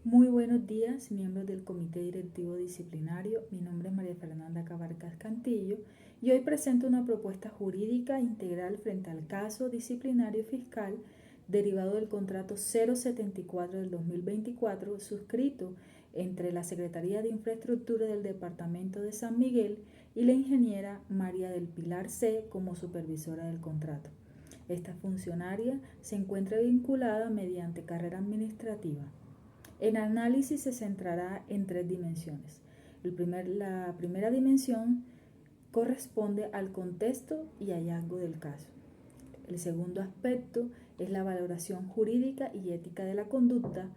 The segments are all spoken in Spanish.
Muy buenos días, miembros del Comité Directivo Disciplinario. Mi nombre es María Fernanda Cabarcas Cantillo y hoy presento una propuesta jurídica integral frente al caso disciplinario fiscal derivado del contrato 074 del 2024 suscrito entre la Secretaría de Infraestructura del Departamento de San Miguel y la ingeniera María del Pilar C. como supervisora del contrato. Esta funcionaria se encuentra vinculada mediante carrera administrativa. El análisis se centrará en tres dimensiones. La primera dimensión corresponde al contexto y hallazgo del caso. El segundo aspecto es la valoración jurídica y ética de la conducta.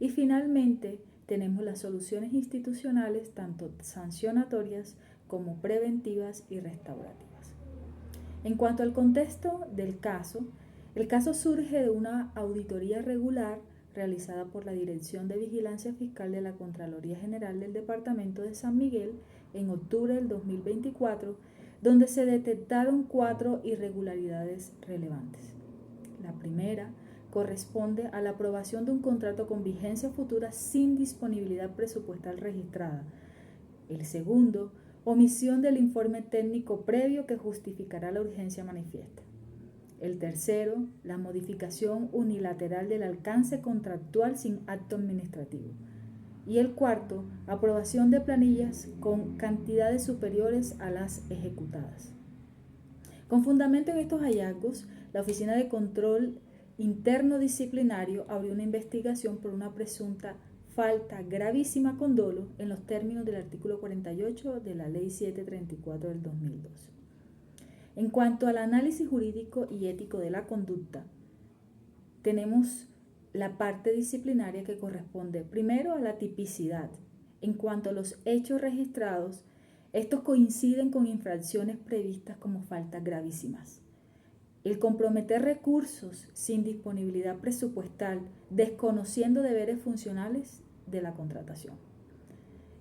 Y finalmente tenemos las soluciones institucionales, tanto sancionatorias como preventivas y restaurativas. En cuanto al contexto del caso, el caso surge de una auditoría regular realizada por la Dirección de Vigilancia Fiscal de la Contraloría General del Departamento de San Miguel en octubre del 2024, donde se detectaron 4 irregularidades relevantes. La primera corresponde a la aprobación de un contrato con vigencia futura sin disponibilidad presupuestal registrada. El segundo, omisión del informe técnico previo que justificará la urgencia manifiesta. El tercero, la modificación unilateral del alcance contractual sin acto administrativo. Y el cuarto, aprobación de planillas con cantidades superiores a las ejecutadas. Con fundamento en estos hallazgos, la Oficina de Control Interno Disciplinario abrió una investigación por una presunta falta gravísima con dolo en los términos del artículo 48 de la Ley 734 del 2002. En cuanto al análisis jurídico y ético de la conducta, tenemos la parte disciplinaria que corresponde primero a la tipicidad. En cuanto a los hechos registrados, estos coinciden con infracciones previstas como faltas gravísimas. El comprometer recursos sin disponibilidad presupuestal, desconociendo deberes funcionales de la contratación.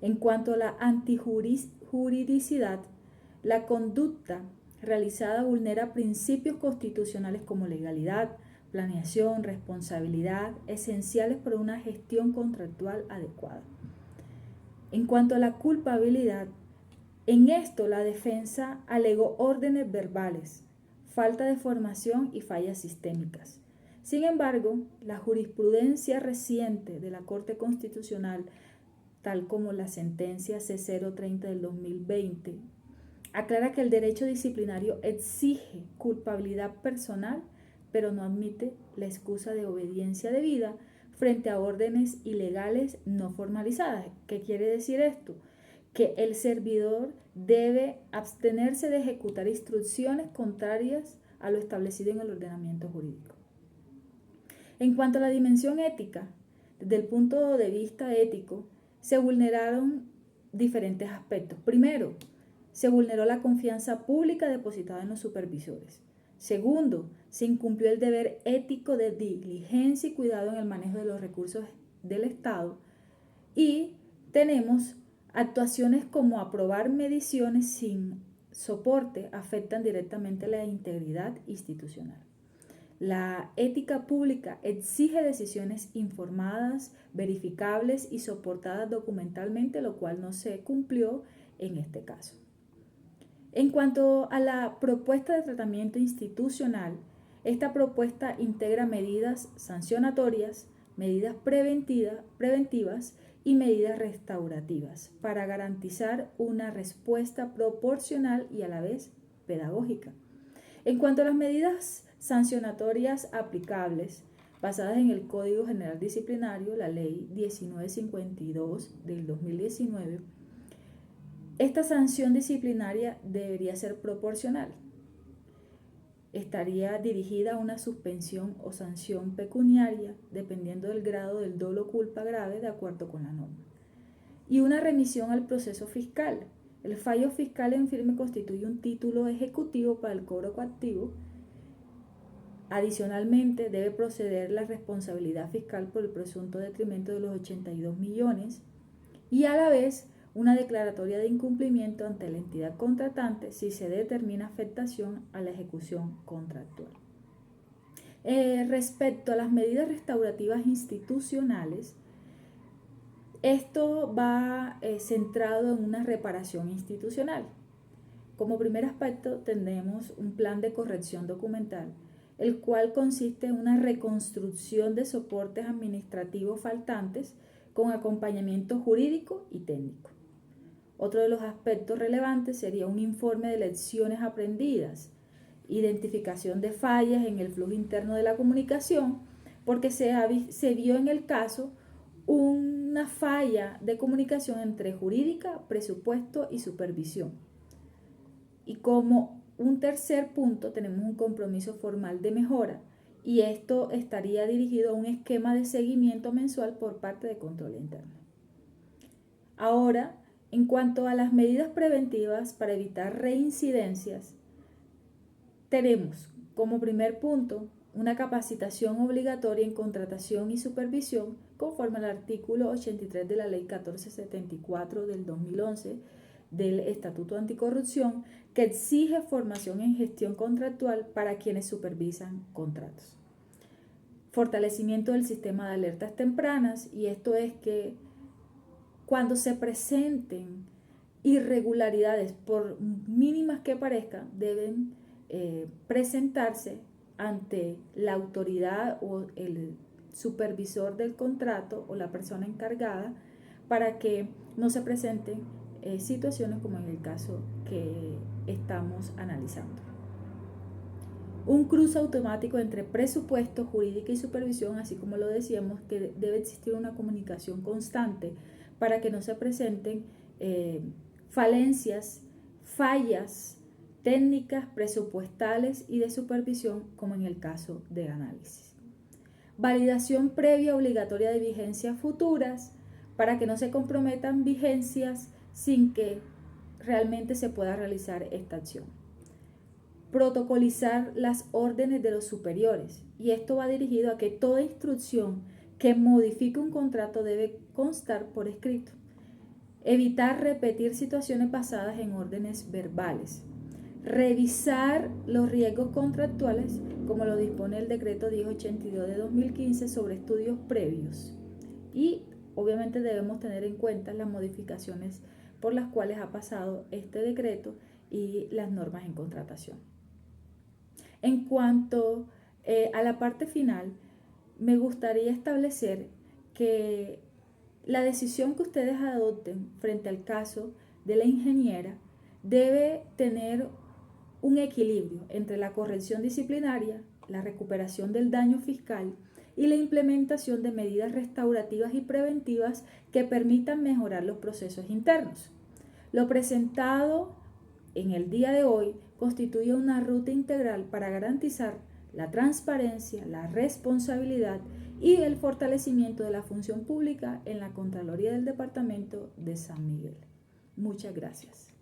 En cuanto a la antijuridicidad, la conducta realizada vulnera principios constitucionales como legalidad, planeación, responsabilidad, esenciales para una gestión contractual adecuada. En cuanto a la culpabilidad, en esto la defensa alegó órdenes verbales, falta de formación y fallas sistémicas. Sin embargo, la jurisprudencia reciente de la Corte Constitucional, tal como la sentencia C030 del 2020, aclara que el derecho disciplinario exige culpabilidad personal, pero no admite la excusa de obediencia debida frente a órdenes ilegales no formalizadas. ¿Qué quiere decir esto? Que el servidor debe abstenerse de ejecutar instrucciones contrarias a lo establecido en el ordenamiento jurídico. En cuanto a la dimensión ética, desde el punto de vista ético, se vulneraron diferentes aspectos. Primero, se vulneró la confianza pública depositada en los supervisores. Segundo, se incumplió el deber ético de diligencia y cuidado en el manejo de los recursos del Estado. Y tenemos actuaciones como aprobar mediciones sin soporte afectan directamente la integridad institucional. La ética pública exige decisiones informadas, verificables y soportadas documentalmente, lo cual no se cumplió en este caso. En cuanto a la propuesta de tratamiento institucional, esta propuesta integra medidas sancionatorias, medidas preventivas y medidas restaurativas para garantizar una respuesta proporcional y a la vez pedagógica. En cuanto a las medidas sancionatorias aplicables, basadas en el Código General Disciplinario, la Ley 1952 del 2019, esta sanción disciplinaria debería ser proporcional. Estaría dirigida a una suspensión o sanción pecuniaria, dependiendo del grado del dolo o culpa grave de acuerdo con la norma. Y una remisión al proceso fiscal. El fallo fiscal en firme constituye un título ejecutivo para el cobro coactivo. Adicionalmente, debe proceder la responsabilidad fiscal por el presunto detrimento de los 82 millones y a la vez una declaratoria de incumplimiento ante la entidad contratante si se determina afectación a la ejecución contractual. Respecto a las medidas restaurativas institucionales, Esto va centrado en una reparación institucional. Como primer aspecto tenemos un plan de corrección documental, el cual consiste en una reconstrucción de soportes administrativos faltantes con acompañamiento jurídico y técnico. Otro de los aspectos relevantes sería un informe de lecciones aprendidas, identificación de fallas en el flujo interno de la comunicación, porque se vio en el caso una falla de comunicación entre jurídica, presupuesto y supervisión. Y como un tercer punto tenemos un compromiso formal de mejora, y esto estaría dirigido a un esquema de seguimiento mensual por parte de control interno. Ahora, en cuanto a las medidas preventivas para evitar reincidencias, tenemos como primer punto una capacitación obligatoria en contratación y supervisión conforme al artículo 83 de la Ley 1474 del 2011 del Estatuto Anticorrupción, que exige formación en gestión contractual para quienes supervisan contratos. Fortalecimiento del sistema de alertas tempranas, y esto es que cuando se presenten irregularidades, por mínimas que parezcan, deben presentarse ante la autoridad o el supervisor del contrato o la persona encargada para que no se presenten situaciones como en el caso que estamos analizando. Un cruce automático entre presupuesto, jurídica y supervisión, así como lo decíamos, que debe existir una comunicación constante para que no se presenten falencias, fallas técnicas, presupuestales y de supervisión, como en el caso de análisis. Validación previa obligatoria de vigencias futuras para que no se comprometan vigencias sin que realmente se pueda realizar esta acción. Protocolizar las órdenes de los superiores, y esto va dirigido a que toda instrucción que modifique un contrato debe constar por escrito. Evitar repetir situaciones basadas en órdenes verbales. Revisar los riesgos contractuales, como lo dispone el decreto 1082 de 2015 sobre estudios previos. Y obviamente debemos tener en cuenta las modificaciones por las cuales ha pasado este decreto y las normas en contratación. En cuanto a la parte final, me gustaría establecer que la decisión que ustedes adopten frente al caso de la ingeniera debe tener un equilibrio entre la corrección disciplinaria, la recuperación del daño fiscal y la implementación de medidas restaurativas y preventivas que permitan mejorar los procesos internos. Lo presentado en el día de hoy constituye una ruta integral para garantizar la transparencia, la responsabilidad y el fortalecimiento de la función pública en la Contraloría del Departamento de San Miguel. Muchas gracias.